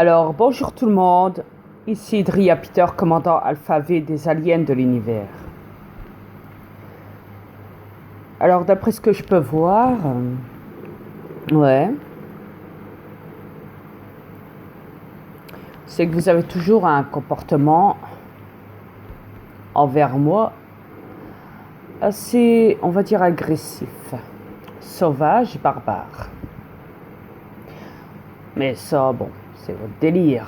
Alors, bonjour tout le monde, ici Dria Peter, commandant Alpha V des aliens de l'univers. Alors, d'après ce que je peux voir, ouais, c'est que vous avez toujours un comportement envers moi assez, on va dire, agressif, sauvage, barbare. Mais ça, bon, c'est votre délire.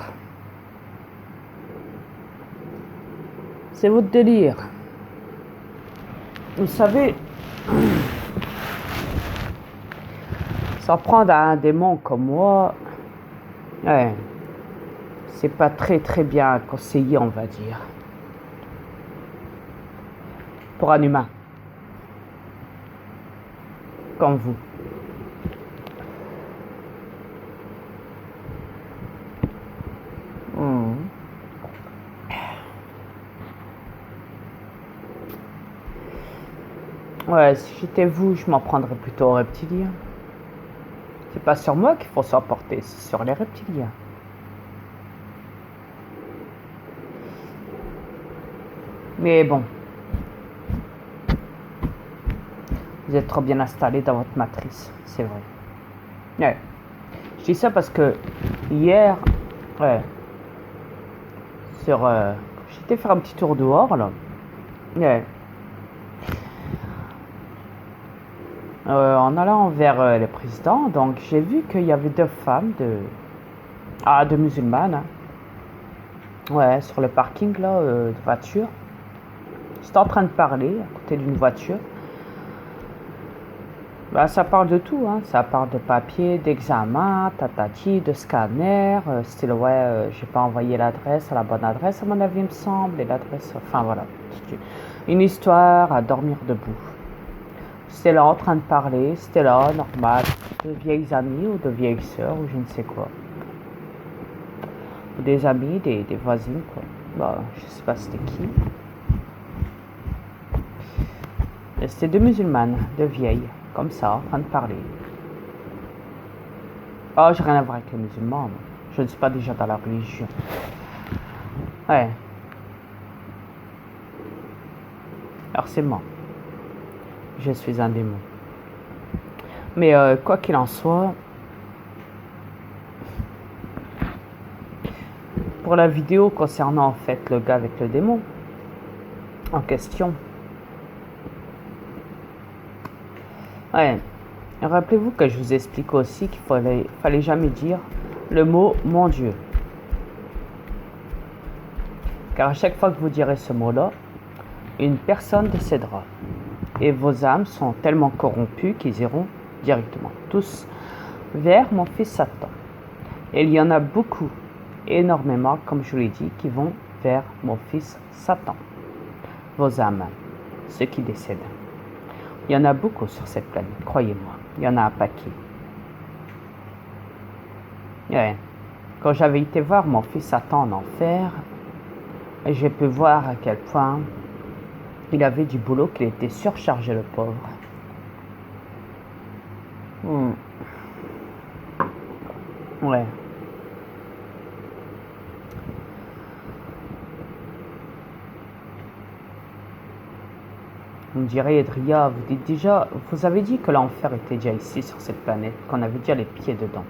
C'est votre délire. Vous savez, s'en prendre à un démon comme moi, ouais, c'est pas très bien conseillé, on va dire. Pour un humain. Comme vous. Ouais, si j'étais vous, je m'en prendrais plutôt aux reptiliens. C'est pas sur moi qu'il faut s'emporter, c'est sur les reptiliens. Mais bon, vous êtes trop bien installé dans votre matrice, c'est vrai. Ouais. Je dis ça parce que hier, ouais, j'étais faire un petit tour dehors là. Ouais. En allant vers le président, donc j'ai vu qu'il y avait deux femmes de musulmanes, hein. Ouais, sur le parking là de voiture. J'étais en train de parler à côté d'une voiture. Bah, ça parle de tout, hein. Ça parle de papier, d'examen, tatati, de scanner, style ouais, j'ai pas envoyé l'adresse à la bonne adresse à mon avis il me semble, et l'adresse, enfin voilà. Une histoire à dormir debout. C'était là en train de parler, c'était là, normal, de vieilles amies ou de vieilles sœurs ou je ne sais quoi. Ou des amis, des voisines quoi. Bah, je sais pas c'était qui. Et c'était deux musulmanes, deux vieilles, comme ça, en train de parler. Oh, j'ai rien à voir avec les musulmans. Je ne suis pas déjà dans la religion. Ouais. Alors c'est moi. Je suis un démon. Mais quoi qu'il en soit, pour la vidéo concernant en fait le gars avec le démon en question. Ouais. Rappelez-vous que je vous explique aussi qu'il fallait jamais dire le mot mon Dieu. Car à chaque fois que vous direz ce mot-là, une personne décédera. Et vos âmes sont tellement corrompues qu'ils iront directement tous vers mon fils Satan. Et il y en a beaucoup, énormément, comme je vous l'ai dit, qui vont vers mon fils Satan. Vos âmes, ceux qui décèdent. Il y en a beaucoup sur cette planète, croyez-moi. Il y en a un paquet. Ouais. Quand j'avais été voir mon fils Satan en enfer, j'ai pu voir à quel point il avait du boulot, qu'il était surchargé, le pauvre. Ouais. Vous me direz, Edria, vous avez dit que l'enfer était déjà ici sur cette planète, qu'on avait déjà les pieds dedans.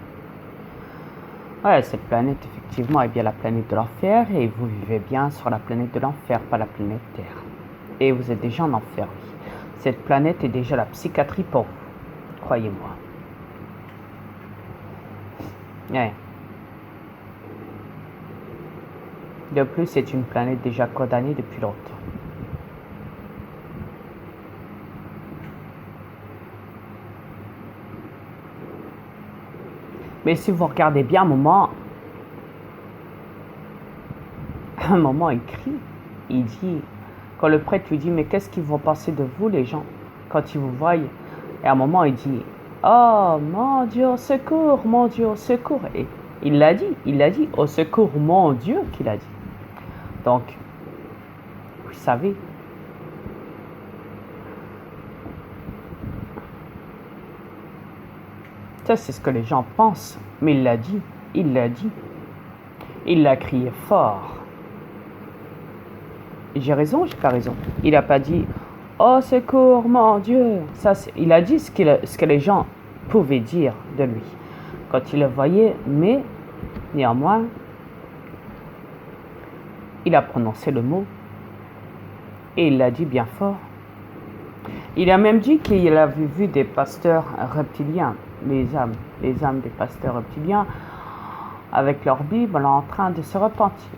Ouais, cette planète, effectivement, est bien la planète de l'enfer, et vous vivez bien sur la planète de l'enfer, pas la planète Terre. Et vous êtes déjà en enfer, oui. Cette planète est déjà la psychiatrie pour vous, croyez-moi. Ouais. De plus, c'est une planète déjà condamnée depuis longtemps. Mais si vous regardez bien un moment il crie, il dit, quand le prêtre lui dit, mais qu'est-ce qu'ils vont penser de vous les gens, quand ils vous voient, et à un moment il dit, oh mon Dieu, au secours, mon Dieu, au secours, et il l'a dit, au secours, mon Dieu, qu'il a dit. Donc, vous savez, ça c'est ce que les gens pensent, mais il l'a dit, il l'a dit. Il l'a crié fort. J'ai raison, j'ai pas raison. Il n'a pas dit « Oh, secours, mon Dieu !» Ça, il a dit ce que les gens pouvaient dire de lui quand il le voyait, mais néanmoins, il a prononcé le mot et il l'a dit bien fort. Il a même dit qu'il avait vu des pasteurs reptiliens, les âmes des pasteurs reptiliens, avec leur Bible en train de se repentir.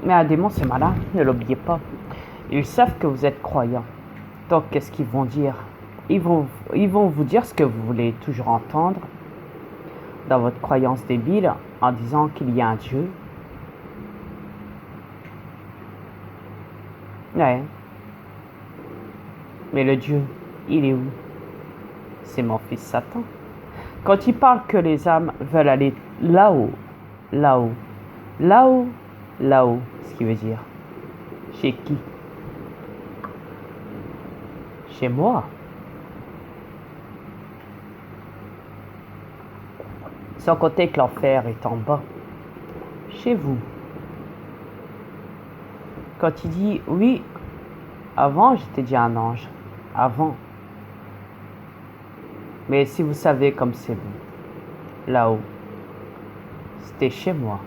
Mais un démon, c'est malin, ne l'oubliez pas. Ils savent que vous êtes croyants. Donc, qu'est-ce qu'ils vont dire? Ils vont vous dire ce que vous voulez toujours entendre dans votre croyance débile en disant qu'il y a un Dieu. Ouais. Mais le Dieu, il est où? C'est mon fils Satan. Quand il parle que les âmes veulent aller là-haut, là-haut, là-haut, là-haut, ce qui veut dire chez qui? Chez moi. Sans compter que l'enfer est en bas. Chez vous. Quand il dit oui, avant j'étais déjà un ange. Avant. Mais si vous savez comme c'est beau, là-haut, c'était chez moi.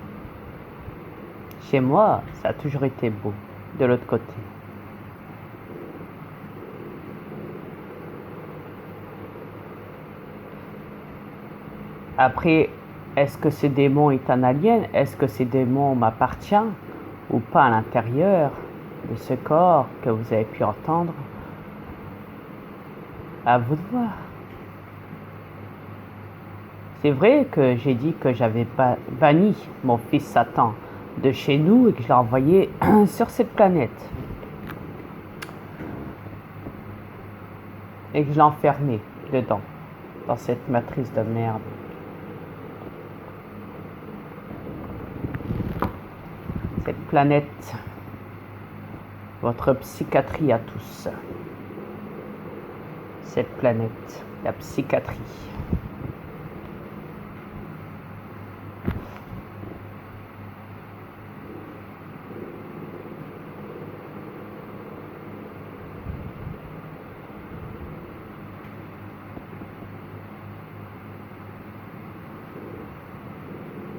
Chez moi, ça a toujours été beau, de l'autre côté. Après, est-ce que ce démon est un alien? Est-ce que ce démon m'appartient ou pas à l'intérieur de ce corps que vous avez pu entendre? À vous de voir. C'est vrai que j'ai dit que j'avais banni mon fils Satan de chez nous et que je l'ai envoyé sur cette planète. Et que je l'ai enfermé dedans, dans cette matrice de merde. Cette planète, votre psychiatrie à tous. Cette planète, la psychiatrie.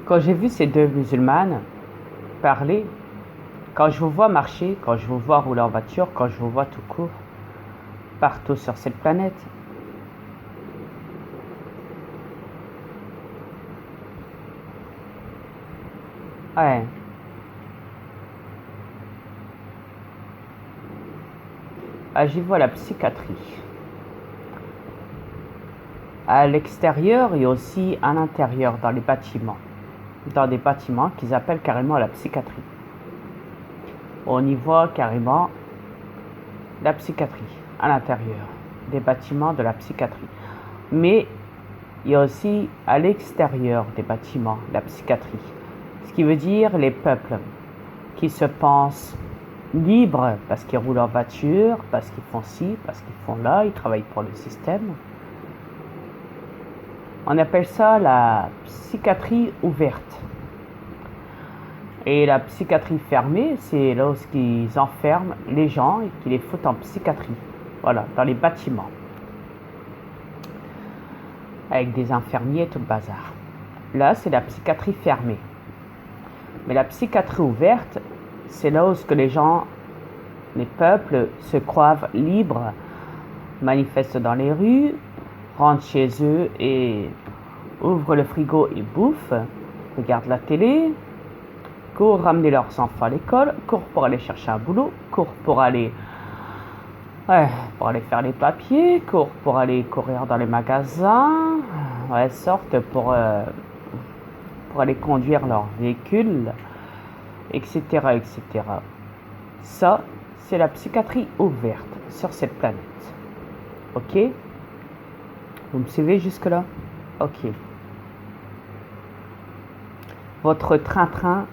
Quand j'ai vu ces deux musulmanes parler, quand je vous vois marcher, quand je vous vois rouler en voiture, quand je vous vois tout court, partout sur cette planète, ouais. Ah, j'y vois la psychiatrie. À l'extérieur et aussi à l'intérieur, dans les bâtiments. Dans des bâtiments qu'ils appellent carrément la psychiatrie. On y voit carrément la psychiatrie à l'intérieur des bâtiments de la psychiatrie. Mais il y a aussi à l'extérieur des bâtiments la psychiatrie. Ce qui veut dire les peuples qui se pensent libres parce qu'ils roulent en voiture, parce qu'ils font ci, parce qu'ils font là, ils travaillent pour le système. On appelle ça la psychiatrie ouverte. Et la psychiatrie fermée, c'est lorsqu'ils enferment les gens et qu'ils les foutent en psychiatrie. Voilà, dans les bâtiments. Avec des infirmiers et tout le bazar. Là, c'est la psychiatrie fermée. Mais la psychiatrie ouverte, c'est là où les gens, les peuples, se croient libres, manifestent dans les rues, rentrent chez eux et ouvrent le frigo et bouffent, regardent la télé, courent ramener leurs enfants à l'école, courent pour aller chercher un boulot, courent pour aller faire les papiers, courent pour aller courir dans les magasins, sortent pour aller conduire leur véhicule, etc., etc. Ça, c'est la psychiatrie ouverte sur cette planète. Ok? Vous me suivez jusque-là? Ok. Votre train-train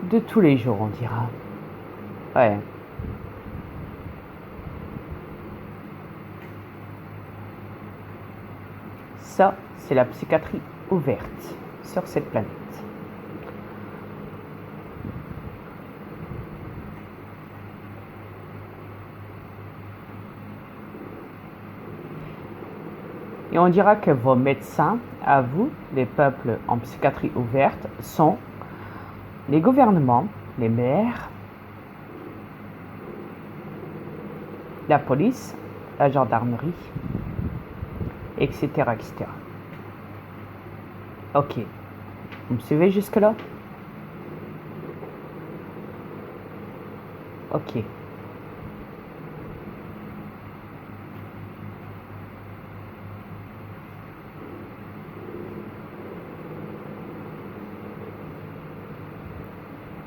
de tous les jours, on dira. Ouais. Ça, c'est la psychiatrie ouverte sur cette planète. Et on dira que vos médecins, à vous, les peuples en psychiatrie ouverte, sont les gouvernements, les maires, la police, la gendarmerie, etc., etc. Ok. Vous me suivez jusque-là? Ok.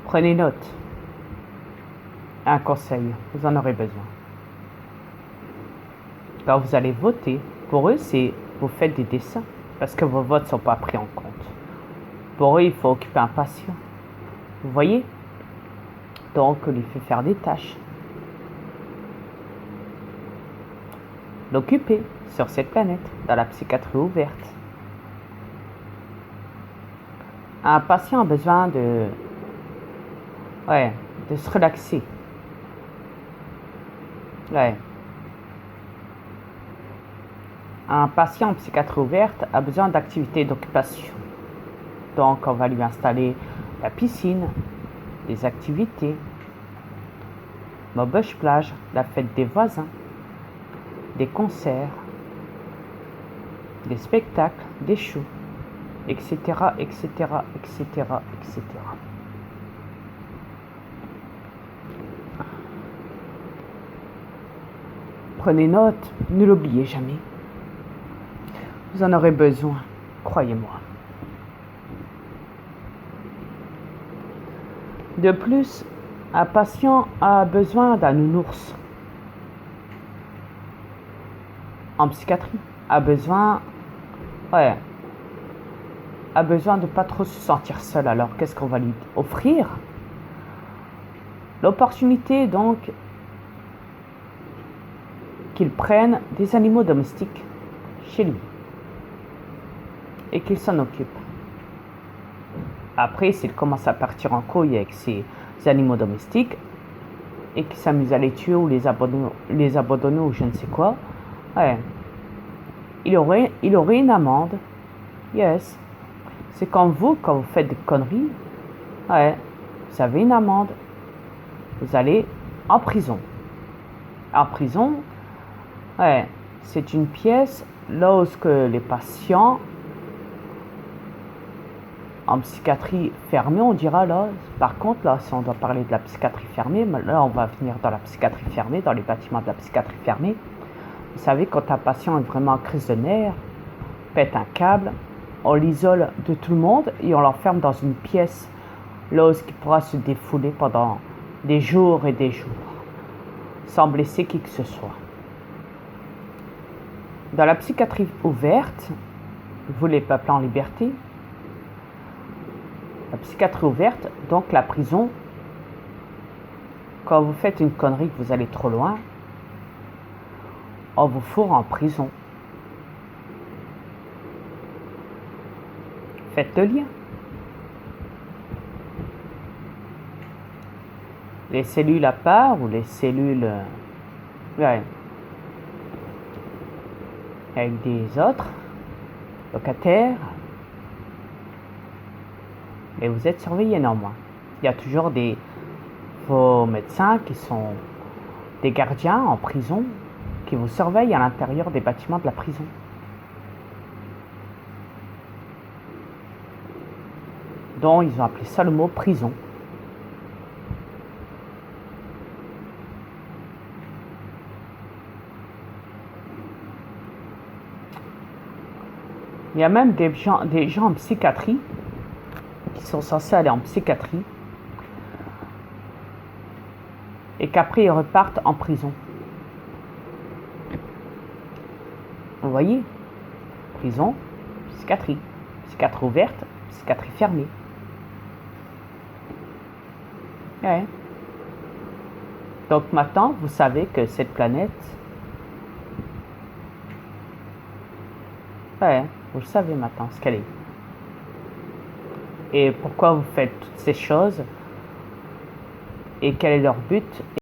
Prenez note. Un conseil, vous en aurez besoin. Quand vous allez voter, pour eux, c'est vous faites des dessins parce que vos votes ne sont pas pris en compte. Pour eux, il faut occuper un patient. Vous voyez? Donc, on lui fait faire des tâches. L'occuper sur cette planète, dans la psychiatrie ouverte. Un patient a besoin de se relaxer. Un patient en psychiatrie ouverte a besoin d'activités d'occupation. Donc, on va lui installer la piscine, des activités, Maubeuge plage, la fête des voisins, des concerts, des spectacles, des shows, etc., etc., etc., etc. Prenez note, ne l'oubliez jamais. Vous en aurez besoin, croyez-moi. De plus, un patient a besoin d'un nounours. En psychiatrie, a besoin de pas trop se sentir seul. Alors, qu'est-ce qu'on va lui offrir? L'opportunité, donc, qu'il prenne des animaux domestiques chez lui et qu'il s'en occupe. Après, s'il commence à partir en couille avec ses animaux domestiques et qu'il s'amuse à les tuer ou les abandonner ou je ne sais quoi, il aurait une amende. Yes. C'est comme vous, quand vous faites des conneries, vous avez une amende. Vous allez en prison. En prison, c'est une pièce lorsque les patients en psychiatrie fermée, on dira là. Par contre, là, si on doit parler de la psychiatrie fermée, là, on va venir dans la psychiatrie fermée, dans les bâtiments de la psychiatrie fermée. Vous savez, quand un patient est vraiment en crise de nerfs, pète un câble, on l'isole de tout le monde et on l'enferme dans une pièce là où il pourra se défouler pendant des jours et des jours, sans blesser qui que ce soit. Dans la psychiatrie ouverte, vous les peuples en liberté, la psychiatrie ouverte, donc la prison, quand vous faites une connerie que vous allez trop loin, on vous fourre en prison. Faites le lien. Les cellules à part ou les cellules avec des autres locataires, mais vous êtes surveillés néanmoins. Il y a toujours vos médecins qui sont des gardiens en prison qui vous surveillent à l'intérieur des bâtiments de la prison. Donc ils ont appelé ça le mot prison. Il y a même des gens en psychiatrie qui sont censés aller en psychiatrie et qu'après ils repartent en prison. Vous voyez? Prison, psychiatrie. Psychiatrie ouverte, psychiatrie fermée. Donc maintenant, vous savez que cette planète Ouais, vous le savez maintenant ce qu'elle est. Et pourquoi vous faites toutes ces choses et quel est leur but.